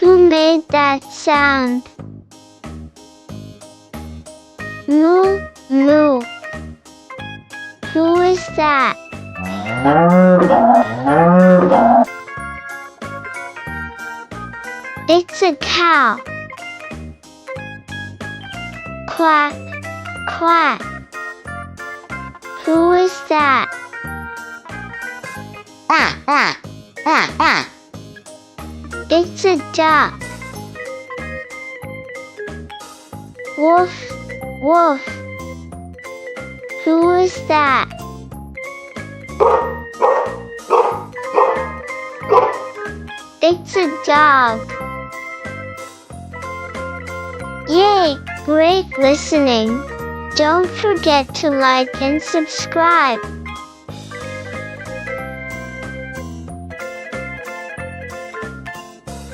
Who made that sound? Moo, moo. Who is that? It's a cow. Quack, quack. Who is that? Quack, quack, quack, quack. It's a duck. Woof, woof. Who is that? It's a dog. Yay! Great listening! Don't forget to like and subscribe.